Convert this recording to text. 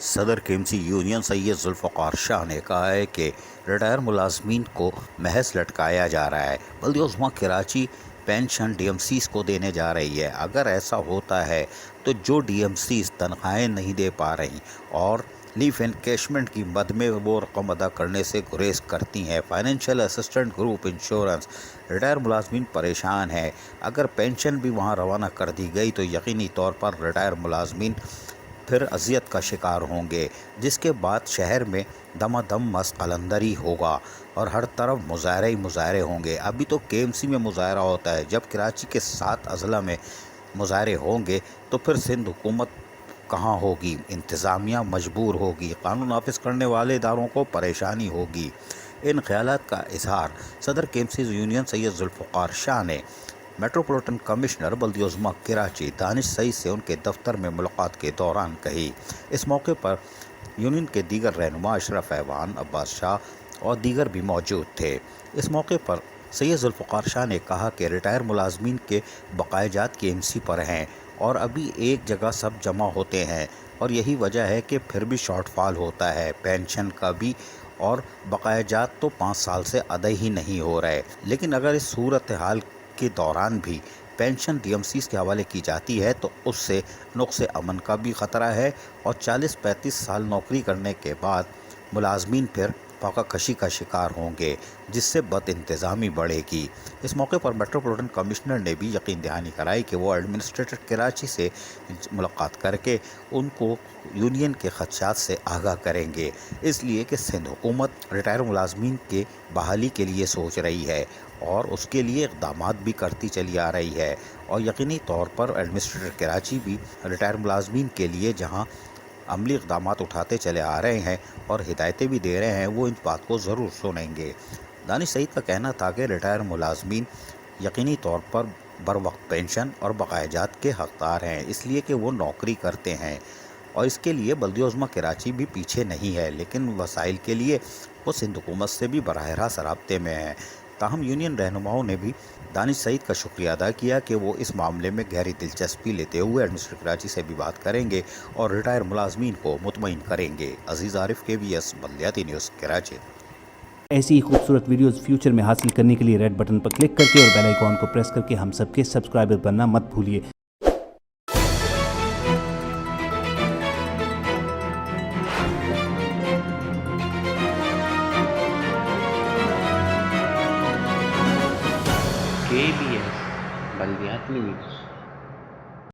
صدر KMC union سید ذوالفقار شاہ نے کہا ہے کہ ریٹائر ملازمین کو محض لٹکایا جا رہا ہے۔ بلدیہ عظمیٰ کراچی پینشن DMCs کو دینے جا رہی ہے۔ اگر ایسا ہوتا ہے تو جو DMCs تنخواہیں نہیں دے پا رہی اور لیف انکیشمنٹ کی مد میں وہ رقم ادا کرنے سے گریز کرتی ہیں۔ Financial assistant group insurance retire ملازمین پریشان ہیں۔ اگر پینشن بھی وہاں روانہ کر دی گئی تو یقینی طور پر ریٹائر ملازمین پھر اذیت کا شکار ہوں گے، جس کے بعد شہر میں دم دم مست قلندری ہوگا اور ہر طرف مظاہرے ہی مظاہرے ہوں گے۔ ابھی تو KMC میں مظاہرہ ہوتا ہے، جب کراچی کے 7 اضلاع میں مظاہرے ہوں گے تو پھر سندھ حکومت کہاں ہوگی؟ انتظامیہ مجبور ہوگی، قانون نافذ کرنے والے اداروں کو پریشانی ہوگی۔ ان خیالات کا اظہار صدر KMC یونین سید ذوالفقار شاہ نے میٹروپولیٹن کمشنر بلدیہ عظمیٰ کراچی دانش سعید سے ان کے دفتر میں ملاقات کے دوران کہی۔ اس موقع پر یونین کے دیگر رہنما اشرف ایوان، عباس شاہ اور دیگر بھی موجود تھے۔ اس موقع پر سید ذوالفقار شاہ نے کہا کہ ریٹائر ملازمین کے بقایا جات KMC پر ہیں اور ابھی ایک جگہ سب جمع ہوتے ہیں اور یہی وجہ ہے کہ پھر بھی شارٹ فال ہوتا ہے، پینشن کا بھی، اور بقایا جات تو 5 سال سے ادا ہی نہیں ہو رہے۔ لیکن اگر اس صورتحال کے دوران بھی پینشن DMCs کے حوالے کی جاتی ہے تو اس سے نقص امن کا بھی خطرہ ہے اور 40-35 سال نوکری کرنے کے بعد ملازمین پھر فاقہ کشی کا شکار ہوں گے، جس سے بد انتظامی بڑھے گی۔ اس موقع پر میٹروپولیٹن کمشنر نے بھی یقین دہانی کرائی کہ وہ ایڈمنسٹریٹر کراچی سے ملاقات کر کے ان کو یونین کے خدشات سے آگاہ کریں گے، اس لیے کہ سندھ حکومت ریٹائر ملازمین کے بحالی کے لیے سوچ رہی ہے اور اس کے لیے اقدامات بھی کرتی چلی آ رہی ہے، اور یقینی طور پر ایڈمنسٹریٹر کراچی بھی ریٹائر ملازمین کے لیے جہاں عملی اقدامات اٹھاتے چلے آ رہے ہیں اور ہدایتیں بھی دے رہے ہیں، وہ اس بات کو ضرور سنیں گے۔ دانش سعید کا کہنا تھا کہ ریٹائر ملازمین یقینی طور پر بر وقت پینشن اور بقایا جات کے حقدار ہیں، اس لیے کہ وہ نوکری کرتے ہیں اور اس کے لیے بلدیہ عظمیٰ کراچی بھی پیچھے نہیں ہے، لیکن وسائل کے لیے وہ سندھ حکومت سے بھی براہ راست رابطے میں ہیں۔ تاہم یونین رہنماؤں نے بھی دانش سعید کا شکریہ ادا کیا کہ وہ اس معاملے میں گہری دلچسپی لیتے ہوئے ایڈمنسٹریٹر کراچی سے بھی بات کریں گے اور ریٹائر ملازمین کو مطمئن کریں گے۔ عزیز عارف، KBS بلدیاتی نیوز کراچی۔ ایسی ہی خوبصورت ویڈیوز فیوچر میں حاصل کرنے کے لیے ریڈ بٹن پر کلک کر کے اور بیل آئیکن کو پریس کر کے ہم سب کے سبسکرائبر بننا مت بھولیے۔ KBS بلدیاتی نیوز